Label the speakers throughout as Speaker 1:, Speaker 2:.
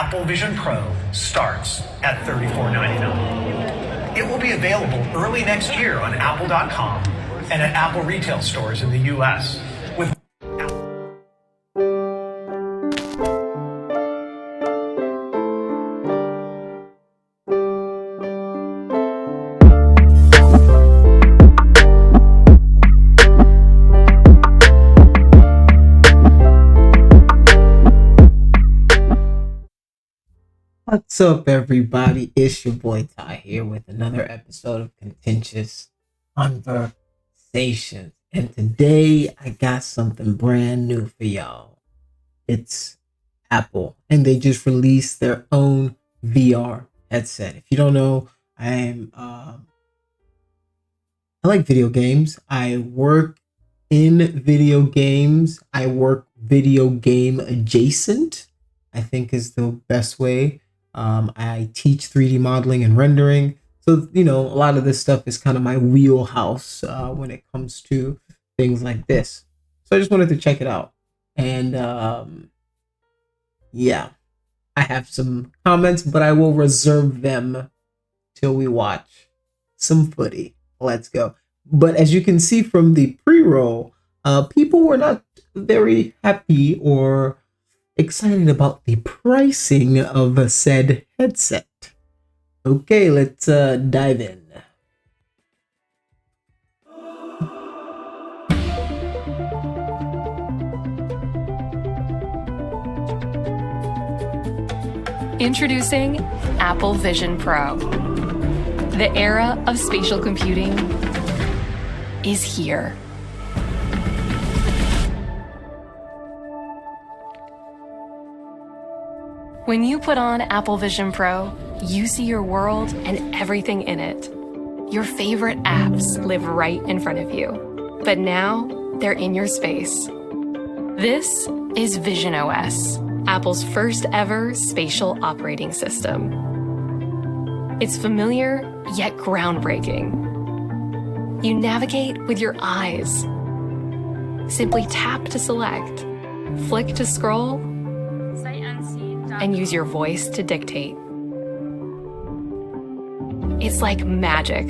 Speaker 1: Apple Vision Pro starts at $34.99. It will be available early next year on Apple.com and at Apple retail stores in the US. With
Speaker 2: What's up, everybody? It's your boy Ty here with another episode of Contentious Conversations. And today I got something brand new for y'all. It's Apple, and they just released their own VR headset. If you don't know, I like video games. I work in video games. I work video game adjacent, I think is the best way. I teach 3D modeling and rendering. So, a lot of this stuff is kind of my wheelhouse when it comes to things like this. So I just wanted to check it out. And yeah, I have some comments, but I will reserve them till we watch some footy. Let's go. But as you can see from the pre-roll, people were not very happy or excited about the pricing of a said headset. Okay, let's dive in.
Speaker 3: Introducing Apple Vision Pro. The era of spatial computing is here. When you put on Apple Vision Pro, you see your world and everything in it. Your favorite apps live right in front of you, but now they're in your space. This is Vision OS, Apple's first ever spatial operating system. It's familiar yet groundbreaking. You navigate with your eyes. Simply tap to select, flick to scroll, and use your voice to dictate. It's like magic.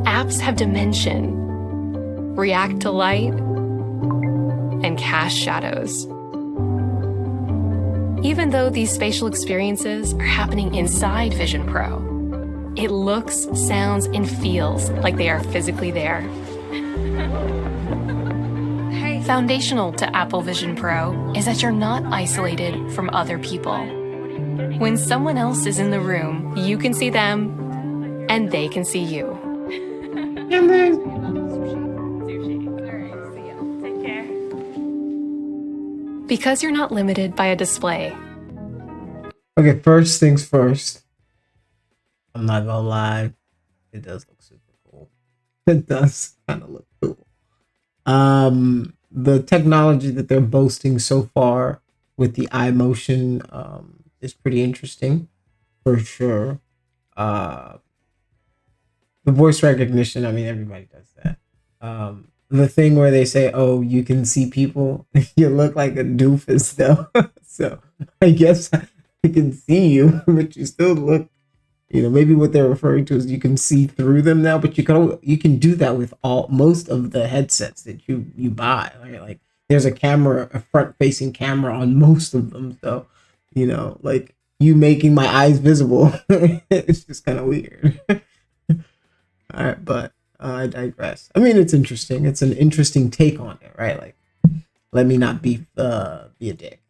Speaker 3: Apps have dimension, react to light, and cast shadows. Even though these spatial experiences are happening inside Vision Pro, it looks, sounds, and feels like they are physically there. Foundational to Apple Vision Pro is that you're not isolated from other people. When someone else is in the room, you can see them, and they can see you. Because you're not limited by a display.
Speaker 2: Okay, first things first. I'm not gonna lie, it does look super cool. It does kind of look cool. The technology that they're boasting so far with the eye motion is pretty interesting, for sure. The voice recognition, I mean, everybody does that. The thing where they say, oh, you can see people, you look like a doofus though. So I guess I can see you, but you still look, maybe what they're referring to is you can see through them now, but you can do that with most of the headsets that you buy. Like there's a front-facing camera on most of them. So, like you making my eyes visible, it's just kind of weird. All right, but I digress. I mean, it's interesting. It's an interesting take on it, right? Like, let me not be a dick,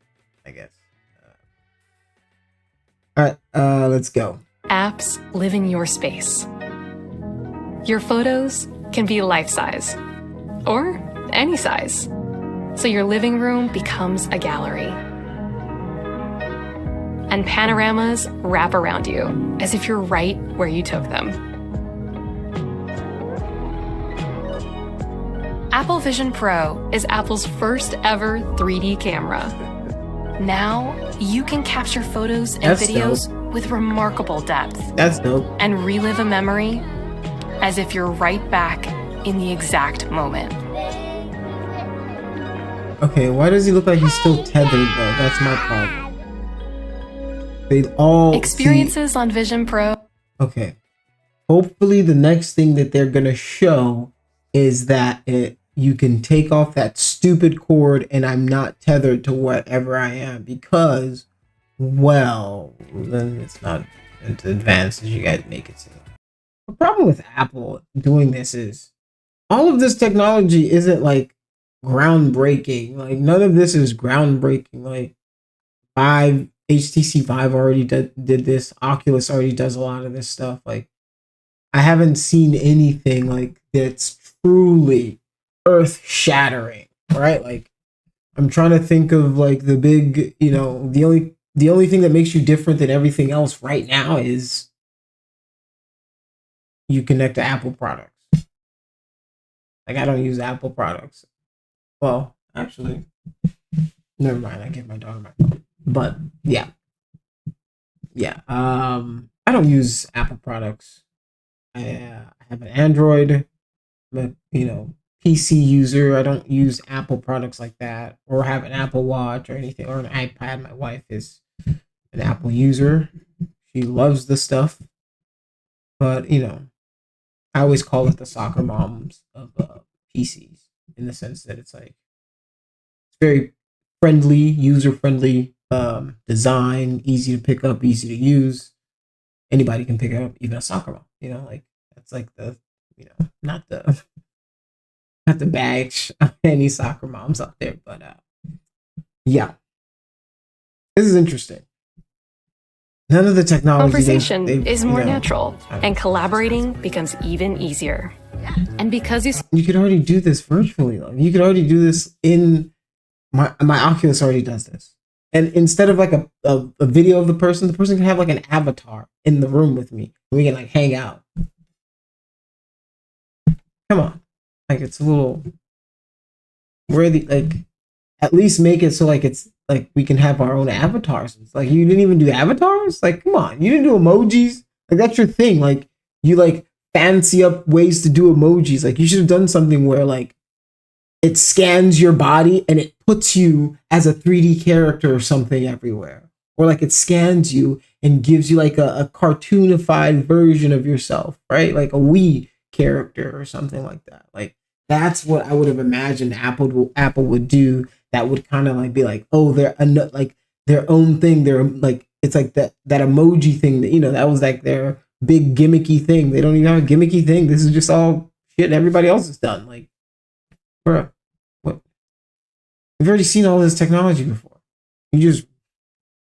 Speaker 2: I guess. All right, let's go.
Speaker 3: Apps live in your space. Your photos can be life-size, or any size. So your living room becomes a gallery. And panoramas wrap around you as if you're right where you took them. Apple Vision Pro is Apple's first ever 3D camera. Now, you can capture photos and videos with remarkable depth.
Speaker 2: That's dope.
Speaker 3: And relive a memory as if you're right back in the exact moment.
Speaker 2: Okay, why does he look like he's still tethered though? That's my problem. They all
Speaker 3: Experiences on Vision Pro.
Speaker 2: Okay. Hopefully the next thing that they're going to show is that you can take off that stupid cord and I'm not tethered to whatever I am, because, well, then it's not as advanced as you guys make it seem. The problem with Apple doing this is all of this technology isn't like groundbreaking. Like none of this is groundbreaking. Like HTC Vive already did this. Oculus already does a lot of this stuff. Like I haven't seen anything like that's truly earth shattering, right? Like I'm trying to think of like the big, the only thing that makes you different than everything else right now is you connect to Apple products. Like I don't use Apple products. Well, actually, never mind. I gave my daughter my phone. But yeah. I don't use Apple products. I have an Android, but PC user. I don't use Apple products like that, or have an Apple Watch or anything, or an iPad. My wife is an Apple user. She loves the stuff, but I always call it the soccer moms of PCs, in the sense that it's like it's very friendly, user friendly design, easy to pick up, easy to use. Anybody can pick it up, even a soccer mom. Like that's like the not the bash of any soccer moms out there, but yeah, this is interesting. None of the technology
Speaker 3: Conversation is more natural, and collaborating becomes even easier. And because
Speaker 2: you could already do this virtually. Like, you could already do this in my Oculus already does this. And instead of like a video of the person can have like an avatar in the room with me. And we can like hang out. Come on. Like it's a little worthy, like at least make it so like it's like we can have our own avatars. It's like you didn't even do avatars? Like come on, you didn't do emojis? Like that's your thing. Like you like fancy up ways to do emojis. Like you should have done something where like it scans your body and it puts you as a 3D character or something everywhere. Or like it scans you and gives you like a cartoonified version of yourself, right? Like a Wii character or something like that. Like that's what I would have imagined Apple would do. That would kind of like be like, oh, they're like their own thing. They're like, it's like that emoji thing that, that was like their big gimmicky thing. They don't even have a gimmicky thing. This is just all shit everybody else has done. Like, bruh, what? We've already seen all this technology before. You just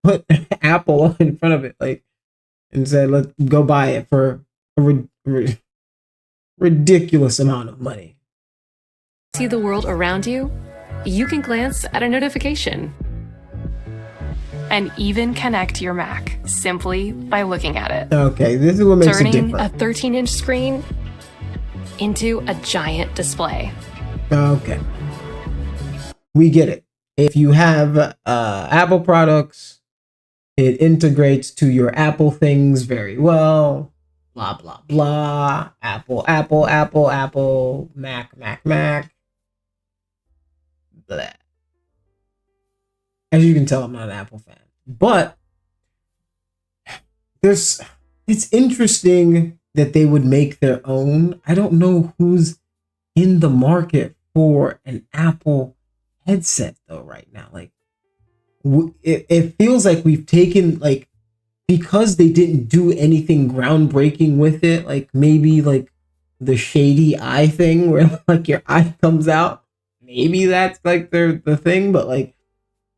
Speaker 2: put Apple in front of it, like, and said, let's go buy it for a ridiculous amount of money.
Speaker 3: See the world around you, you can glance at a notification and even connect your Mac simply by looking at it.
Speaker 2: Okay, this is what makes it
Speaker 3: different.
Speaker 2: different.
Speaker 3: Turning a 13-inch screen into a giant display.
Speaker 2: Okay. We get it. If you have Apple products, it integrates to your Apple things very well. Blah, blah, blah. Apple, Mac. Blah. As you can tell, I'm not an Apple fan. But it's interesting that they would make their own. I don't know who's in the market for an Apple headset though right now. Like it feels like we've taken, like, because they didn't do anything groundbreaking with it, like maybe like the shady eye thing where like your eye comes out, maybe that's like the thing. But like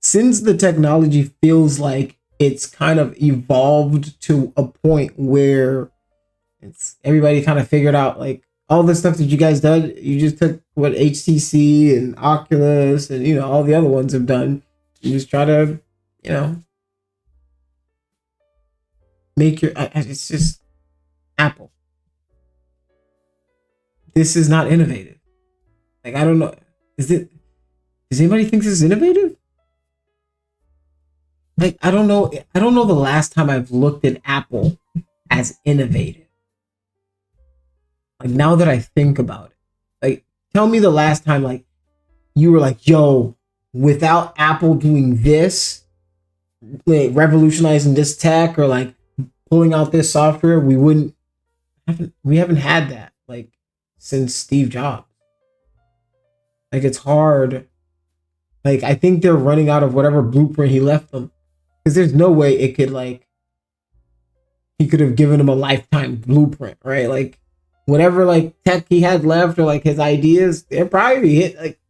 Speaker 2: since the technology feels like it's kind of evolved to a point where it's everybody kind of figured out, like all the stuff that you guys did, you just took what HTC and Oculus and all the other ones have done. You just try to make your, it's just Apple. This is not innovative. Like I don't know, does anybody think this is innovative? Like I don't know the last time I've looked at Apple as innovative. Like now that I think about it, like tell me the last time like you were like, yo, without Apple doing this, like revolutionizing this tech or like pulling out this software, we haven't had that like since Steve Jobs. Like it's hard. Like I think they're running out of whatever blueprint he left them. Because there's no way it could like he could have given him a lifetime blueprint, right? Like whatever like tech he had left or like his ideas, they're probably hit like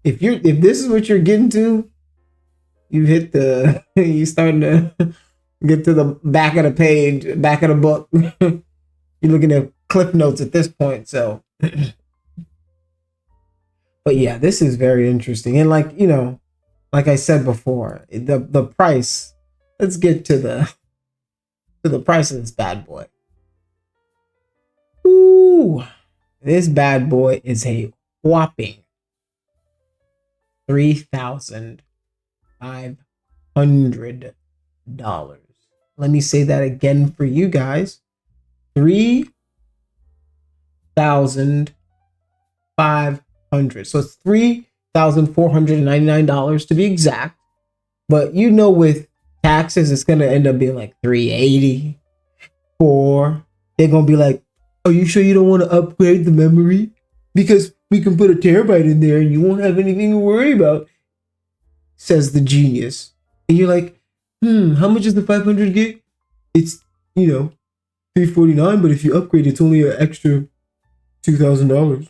Speaker 2: if this is what you're getting to, you hit the you starting to get to the back of the page, back of the book. You're looking at cliff notes at this point. So but yeah, this is very interesting. And like, you know, like I said before, the price, let's get to the price of this bad boy. Ooh, this bad boy is a whopping $3,500. Let me say that again for you guys. $3,500. So it's $3,499 to be exact. But you know, with taxes, it's gonna end up being like $380. Or they're gonna be like, "Are you sure you don't want to upgrade the memory? Because we can put a terabyte in there and you won't have anything to worry about," says the genius. And you're like, how much is the 500 gig? It's, you know, $349, but if you upgrade, it's only an extra $2,000.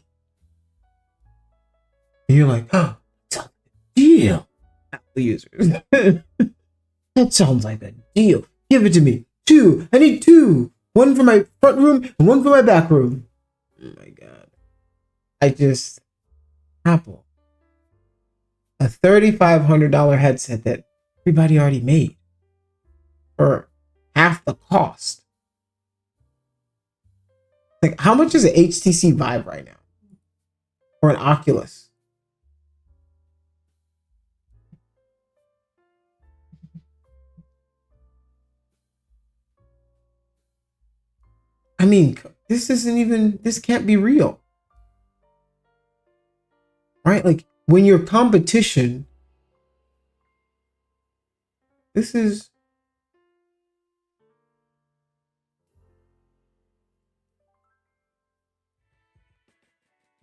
Speaker 2: And you're like, oh, that's a deal, Apple users. That sounds like a deal. Give it to me. Two. I need two. One for my front room and one for my back room. Oh my God. Apple. A $3,500 headset that everybody already made for half the cost. Like, how much is an HTC Vive right now? Or an Oculus? I mean, this can't be real. Right? Like, when your competition, this is,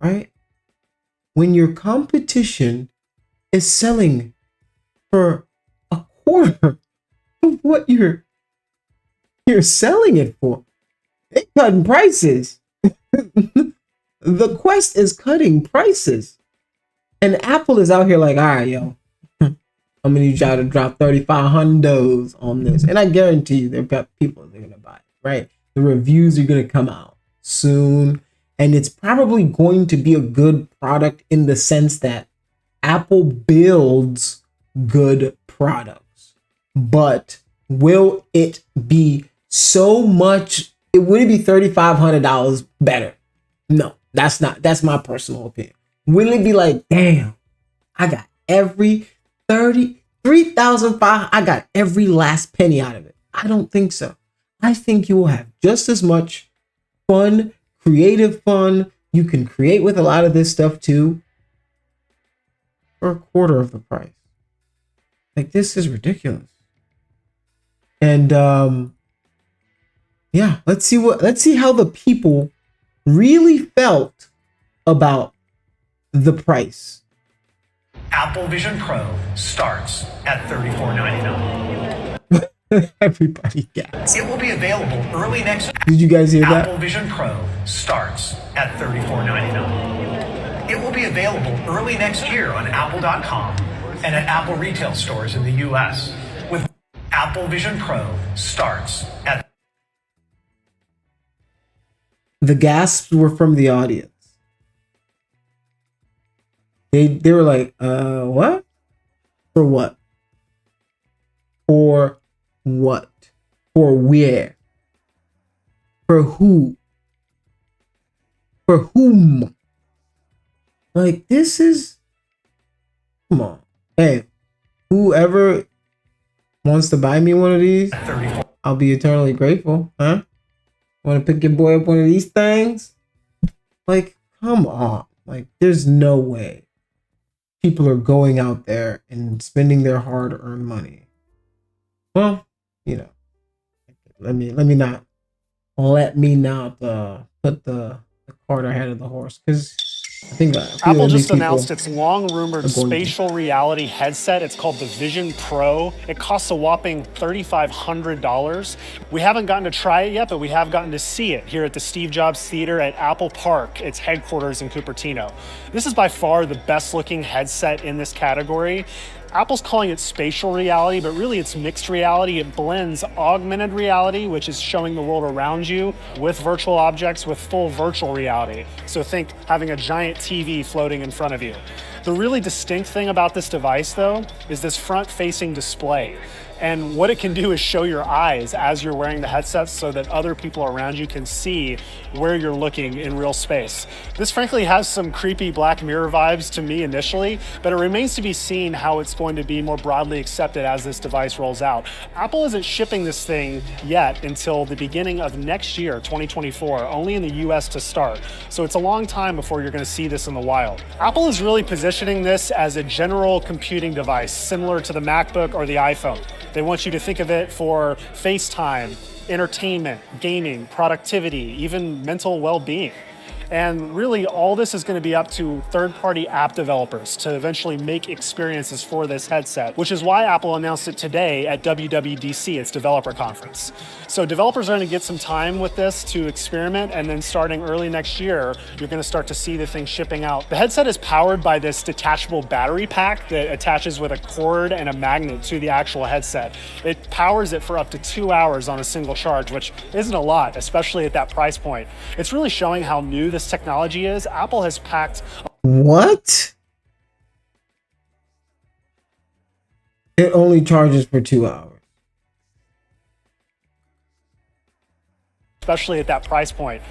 Speaker 2: right? When your competition is selling for a quarter of what you're selling it for, they're cutting prices. The Quest is cutting prices. And Apple is out here like, all right, yo, I'm gonna need y'all to drop 3,500 on this. And I guarantee you there are people that are gonna buy it, right? The reviews are gonna come out soon. And it's probably going to be a good product in the sense that Apple builds good products. But will it be so much? Would it be $3,500 better? No, that's my personal opinion. Will it be like, damn, I got every 3,500, I got every last penny out of it? I don't think so. I think you will have just as much fun, creative fun. You can create with a lot of this stuff too for a quarter of the price. Like, this is ridiculous. And yeah, let's see how the people really felt about the price.
Speaker 1: Apple Vision Pro starts at $34.99.
Speaker 2: Everybody gets.
Speaker 1: It will be available early next.
Speaker 2: Did you guys hear that?
Speaker 1: Apple Vision Pro starts at $34.99. It will be available early next year on Apple.com and at Apple retail stores in the US. With Apple Vision Pro starts at.
Speaker 2: The gasps were from the audience. They were like, what? For what? For what? For where? For who? For whom? Like, this is, come on. Hey, whoever wants to buy me one of these, I'll be eternally grateful. Huh? Want to pick your boy up one of these things? Like, come on. Like, there's no way people are going out there and spending their hard-earned money Well, let me not put the cart ahead of the horse, because I think
Speaker 4: Apple
Speaker 2: at
Speaker 4: just
Speaker 2: least
Speaker 4: announced its long-rumored
Speaker 2: are going to.
Speaker 4: spatial reality headset. It's called the Vision Pro. It costs a whopping $3,500. We haven't gotten to try it yet, but we have gotten to see it here at the Steve Jobs Theater at Apple Park, its headquarters in Cupertino. This is by far the best-looking headset in this category. Apple's calling it spatial reality, but really it's mixed reality. It blends augmented reality, which is showing the world around you, with virtual objects, with full virtual reality. So think having a giant TV floating in front of you. The really distinct thing about this device, though, is this front-facing display. And what it can do is show your eyes as you're wearing the headsets so that other people around you can see where you're looking in real space. This frankly has some creepy Black Mirror vibes to me initially, but it remains to be seen how it's going to be more broadly accepted as this device rolls out. Apple isn't shipping this thing yet until the beginning of next year, 2024, only in the US to start. So it's a long time before you're going to see this in the wild. Apple is really positioning this as a general computing device, similar to the MacBook or the iPhone. They want you to think of it for FaceTime, entertainment, gaming, productivity, even mental well-being. And really, all this is going to be up to third-party app developers to eventually make experiences for this headset, which is why Apple announced it today at WWDC, its developer conference. So developers are going to get some time with this to experiment, and then starting early next year, you're going to start to see the thing shipping out. The headset is powered by this detachable battery pack that attaches with a cord and a magnet to the actual headset. It powers it for up to 2 hours on a single charge, which isn't a lot, especially at that price point. It's really showing how new this technology is. Apple has packed.
Speaker 2: What? It only charges for 2 hours.
Speaker 4: Especially at that price point.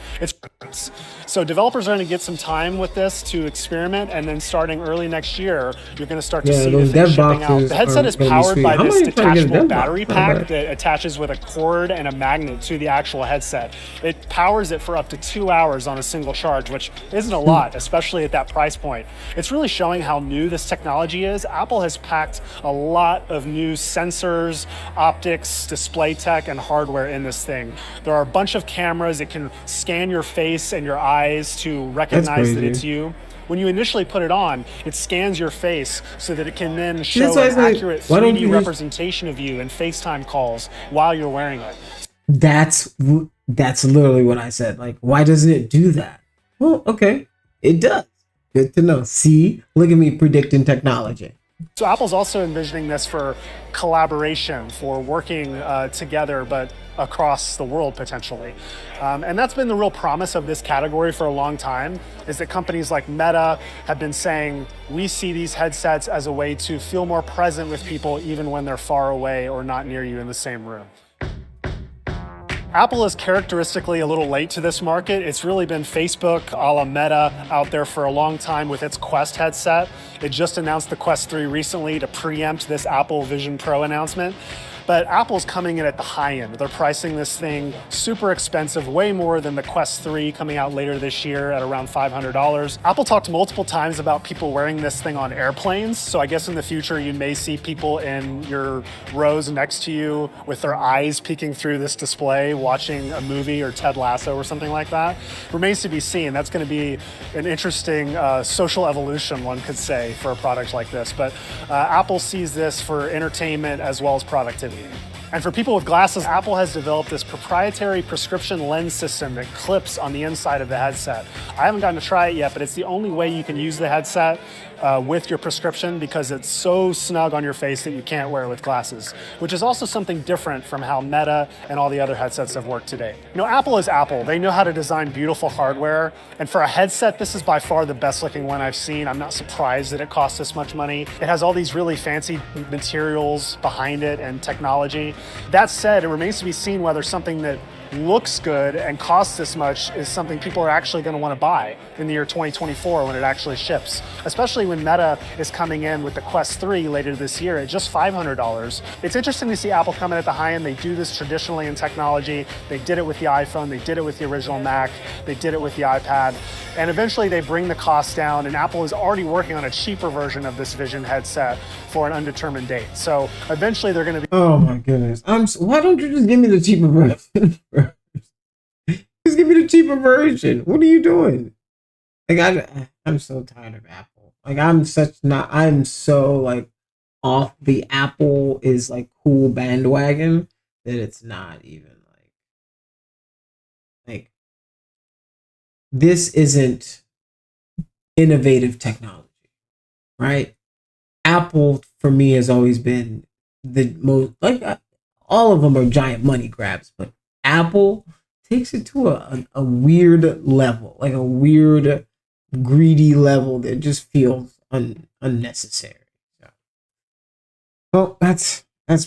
Speaker 4: So developers are going to get some time with this to experiment, and then starting early next year, you're going to start to see the thing shipping out. The headset is powered by this detachable battery pack that attaches with a cord and a magnet to the actual headset. It powers it for up to 2 hours on a single charge, which isn't a lot, especially at that price point. It's really showing how new this technology is. Apple has packed a lot of new sensors, optics, display tech, and hardware in this thing. There are a bunch of cameras. It can scan your face and your eyes to recognize that it's you. When you initially put it on, it scans your face so that it can then show an accurate 3D representation of you in FaceTime calls while you're wearing it.
Speaker 2: That's literally what I said. Like, why doesn't it do that? Well, okay, it does. Good to know. See, look at me predicting technology.
Speaker 4: So Apple's also envisioning this for collaboration, for working together, but across the world potentially. And that's been the real promise of this category for a long time, is that companies like Meta have been saying, we see these headsets as a way to feel more present with people even when they're far away or not near you in the same room. Apple is characteristically a little late to this market. It's really been Facebook, a la Meta, out there for a long time with its Quest headset. It just announced the Quest 3 recently to preempt this Apple Vision Pro announcement. But Apple's coming in at the high end. They're pricing this thing super expensive, way more than the Quest 3 coming out later this year at around $500. Apple talked multiple times about people wearing this thing on airplanes. So I guess in the future, you may see people in your rows next to you with their eyes peeking through this display, watching a movie or Ted Lasso or something like that. Remains to be seen. That's going to be an interesting social evolution, one could say, for a product like this. But Apple sees this for entertainment as well as productivity. And for people with glasses, Apple has developed this proprietary prescription lens system that clips on the inside of the headset. I haven't gotten to try it yet, but it's the only way you can use the headset with your prescription, because it's so snug on your face that you can't wear it with glasses, which is also something different from how Meta and all the other headsets have worked today. You know, Apple is Apple. They know how to design beautiful hardware. And for a headset, this is by far the best looking one I've seen. I'm not surprised that it costs this much money. It has all these really fancy materials behind it and technology. That said, it remains to be seen whether something that looks good and costs this much is something people are actually going to want to buy in the year 2024 when it actually ships, especially when Meta is coming in with the Quest 3 later this year at just $500. It's interesting to see Apple come in at the high end. They do this traditionally in technology. They did it with the iPhone. They did it with the original Mac. They did it with the iPad. And eventually they bring the cost down, and Apple is already working on a cheaper version of this Vision headset for an undetermined date. So eventually they're going to be...
Speaker 2: Oh my goodness. Why don't you just give me the cheaper version first? Just give me the cheaper version. What are you doing? Like, I'm so tired of Apple. Like, I'm so like off the Apple is like cool bandwagon that it's not even like this isn't innovative technology, right? Apple for me has always been the most like all of them are giant money grabs, but Apple takes it to a weird level, like a weird greedy level that just feels unnecessary. So, well, that's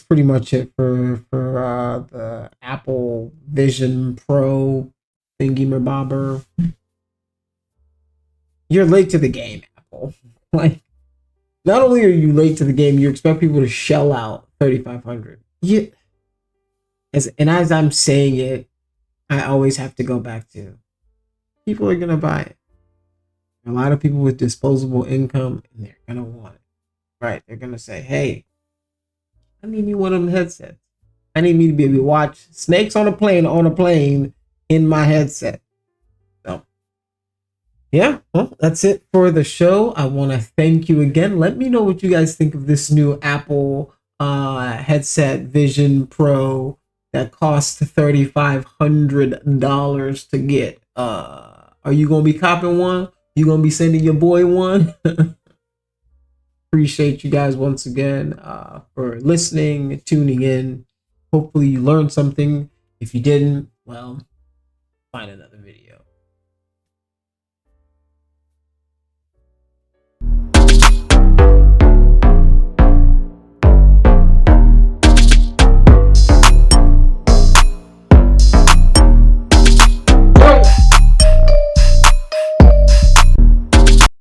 Speaker 2: pretty much it for the Apple Vision Pro thingy-mabobber. You're late to the game, Apple. Like, not only are you late to the game, you expect people to shell out $3,500. Yeah. As I'm saying it, I always have to go back to people are gonna buy it. A lot of people with disposable income, and they're gonna want it, right? They're gonna say, "Hey, I need me one of them headsets. I need me to be able to watch snakes on a plane in my headset." So, yeah, well, that's it for the show. I want to thank you again. Let me know what you guys think of this new Apple headset Vision Pro that costs $3,500 to get. Are you gonna be copping one? You gonna be sending your boy one? Appreciate you guys once again for listening, tuning in. Hopefully you learned something. If you didn't, well, find another video.